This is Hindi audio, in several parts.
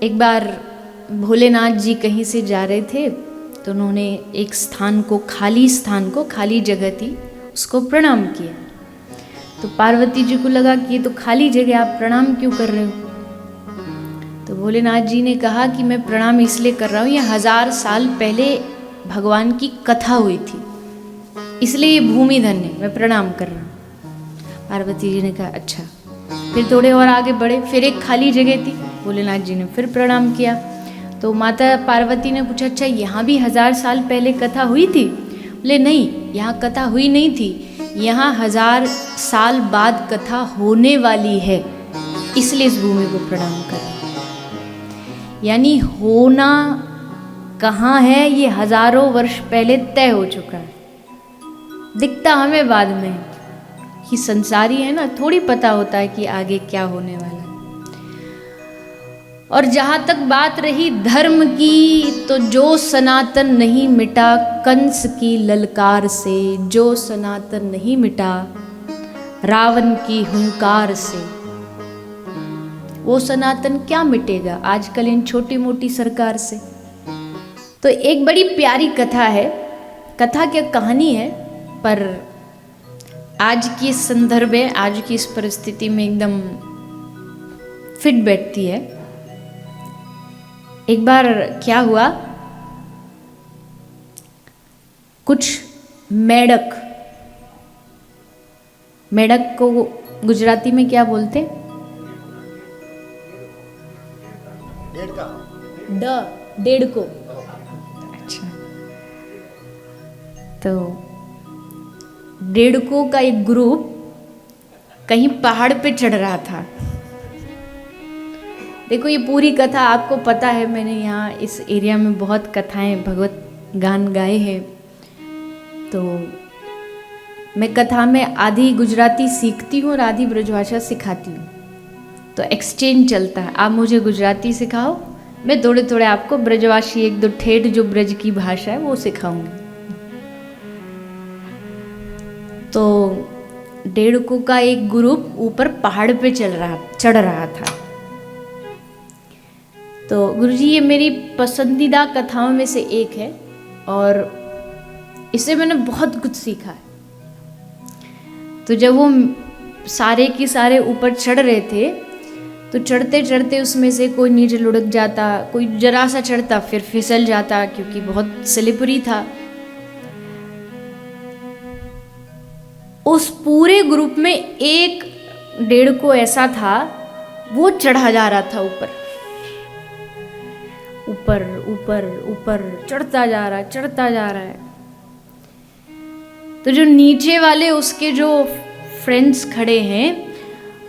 एक बार भोलेनाथ जी कहीं से जा रहे थे तो उन्होंने एक स्थान को, खाली जगह थी, उसको प्रणाम किया। तो पार्वती जी को लगा कि ये तो खाली जगह, आप प्रणाम क्यों कर रहे हो? तो भोलेनाथ जी ने कहा कि मैं प्रणाम इसलिए कर रहा हूँ, ये 1000 साल पहले भगवान की कथा हुई थी, इसलिए ये भूमि धन्य, मैं प्रणाम कर रहा हूँ। पार्वती जी ने कहा अच्छा। फिर थोड़े और आगे बढ़े, फिर एक खाली जगह थी, भोलेनाथ जी ने फिर प्रणाम किया। तो माता पार्वती ने पूछा अच्छा यहाँ भी 1000 साल पहले कथा हुई थी? बोले नहीं, यहाँ कथा हुई नहीं थी, यहाँ 1000 साल बाद कथा होने वाली है, इसलिए इस भूमि को प्रणाम कर। यानी होना कहाँ है ये हजारों वर्ष पहले तय हो चुका है, दिखता हमें बाद में कि संसारी है ना, थोड़ी पता होता है कि आगे क्या होने वाला है। और जहाँ तक बात रही धर्म की, तो जो सनातन नहीं मिटा कंस की ललकार से, जो सनातन नहीं मिटा रावण की हुंकार से, वो सनातन क्या मिटेगा आजकल इन छोटी मोटी सरकार से। तो एक बड़ी प्यारी कथा है, कथा क्या कहानी है, पर आज की संदर्भ में, आज की इस परिस्थिति में एकदम फिट बैठती है। एक बार क्या हुआ, कुछ मेढक को गुजराती में क्या बोलते? डेढ़को। अच्छा, तो डेढ़को का एक ग्रुप कहीं पहाड़ पे चढ़ रहा था। देखो ये पूरी कथा आपको पता है, मैंने यहाँ इस एरिया में बहुत कथाएं भगवत गान गाए हैं। तो मैं कथा में आधी गुजराती सीखती हूँ और आधी ब्रजभाषा सिखाती हूँ, तो एक्सचेंज चलता है। आप मुझे गुजराती सिखाओ, मैं थोड़े थोड़े आपको ब्रजभाषी, एक दो ठेठ जो ब्रज की भाषा है वो सिखाऊंगी। तो डेढ़को का एक ग्रुप ऊपर पहाड़ पे चढ़ रहा था। तो गुरुजी ये मेरी पसंदीदा कथाओं में से एक है और इससे मैंने बहुत कुछ सीखा है। तो जब वो सारे के सारे ऊपर चढ़ रहे थे, तो चढ़ते चढ़ते उसमें से कोई नीचे लुढ़क जाता, कोई जरा सा चढ़ता फिर फिसल जाता, क्योंकि बहुत स्लिपरी था। उस पूरे ग्रुप में एक डेढ़को ऐसा था, वो चढ़ा जा रहा था ऊपर ऊपर ऊपर ऊपर, चढ़ता जा रहा है। तो जो नीचे वाले उसके जो फ्रेंड्स खड़े हैं,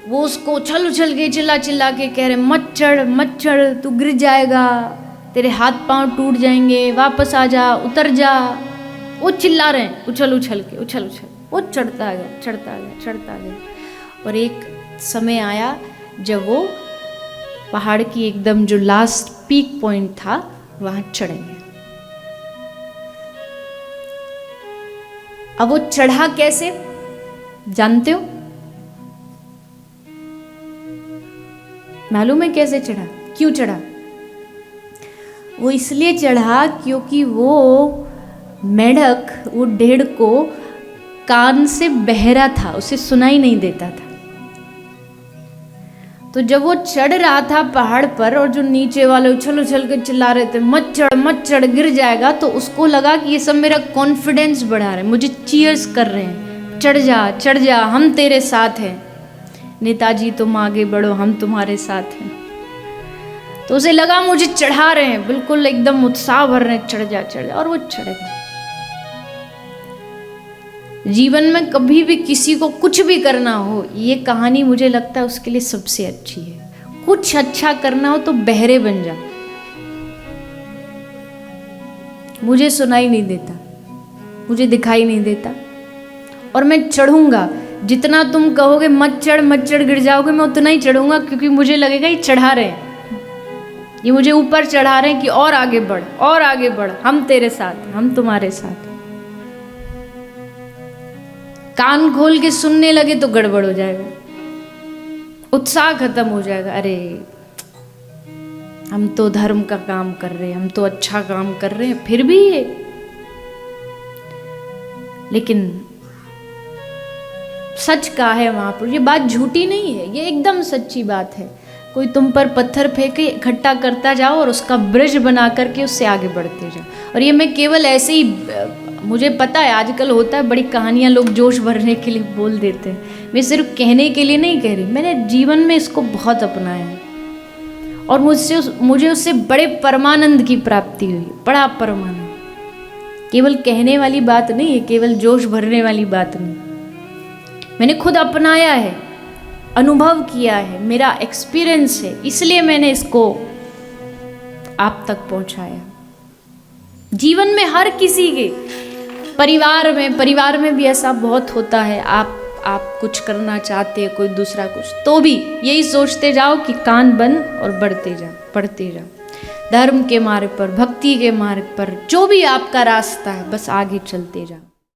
वो उसको उछल उछल के चिल्ला चिल्ला के कह रहे मत चढ़, तू गिर जाएगा, तेरे हाथ पांव टूट जाएंगे, वापस आ जा, उतर जा। वो चिल्ला रहे हैं उछल उछल के, वो चढ़ता गया। और एक समय आया जब वो पहाड़ की एकदम जो लास्ट पीक पॉइंट था वहां चढ़ेंगे। अब वो चढ़ा कैसे जानते हो? मालूम है कैसे चढ़ा, क्यों चढ़ा? वो इसलिए चढ़ा क्योंकि वो मेढक, वो डेढ़को कान से बहरा था, उसे सुनाई नहीं देता था। तो जब वो चढ़ रहा था पहाड़ पर और जो नीचे वाले उछल उछल के चिल्ला रहे थे मत चढ़ गिर जाएगा, तो उसको लगा कि ये सब मेरा कॉन्फिडेंस बढ़ा रहे हैं, मुझे चीयर्स कर रहे हैं, चढ़ जा, हम तेरे साथ हैं, नेताजी तुम आगे बढ़ो, हम तुम्हारे साथ हैं। तो उसे लगा मुझे चढ़ा रहे हैं, बिल्कुल एकदम उत्साह भर रहे हैं, चढ़ जा, और वो चढ़ गया। जीवन में कभी भी किसी को कुछ भी करना हो, ये कहानी मुझे लगता है उसके लिए सबसे अच्छी है। कुछ अच्छा करना हो तो बहरे बन जा। मुझे सुनाई नहीं देता, मुझे दिखाई नहीं देता, और मैं चढ़ूंगा। जितना तुम कहोगे मत चढ़ गिर जाओगे, मैं उतना ही चढ़ूंगा, क्योंकि मुझे लगेगा ये चढ़ा रहे हैं, ये मुझे ऊपर चढ़ा रहे हैं कि और आगे बढ़, हम तेरे साथ, हम तुम्हारे साथ। कान खोल के सुनने लगे तो गड़बड़ हो जाएगा, उत्साह खत्म हो जाएगा। अरे हम तो धर्म का काम कर रहे हैं, हम तो अच्छा काम कर रहे हैं, फिर भी ये। लेकिन सच कहा है महापुरुष, ये बात झूठी नहीं है, ये एकदम सच्ची बात है। कोई तुम पर पत्थर फेंके, इकट्ठा करता जाओ और उसका ब्रिज बना करके उससे आगे बढ़ते जाओ। और ये मैं केवल ऐसे ही, मुझे पता है आजकल होता है, बड़ी कहानियाँ लोग जोश भरने के लिए बोल देते हैं, मैं सिर्फ कहने के लिए नहीं कह रही, मैंने जीवन में इसको बहुत अपनाया है और मुझे उससे बड़े परमानंद की प्राप्ति हुई, बड़ा परमानंद। केवल कहने वाली बात नहीं है, केवल जोश भरने वाली बात नहीं, मैंने खुद अपनाया है, अनुभव किया है, मेरा एक्सपीरियंस है, इसलिए मैंने इसको आप तक पहुंचाया। जीवन में हर किसी के, परिवार में भी ऐसा बहुत होता है, आप कुछ करना चाहते हैं, कोई दूसरा कुछ, तो भी यही सोचते जाओ कि कान बंद और बढ़ते जाओ धर्म के मार्ग पर, भक्ति के मार्ग पर, जो भी आपका रास्ता है, बस आगे चलते जाओ।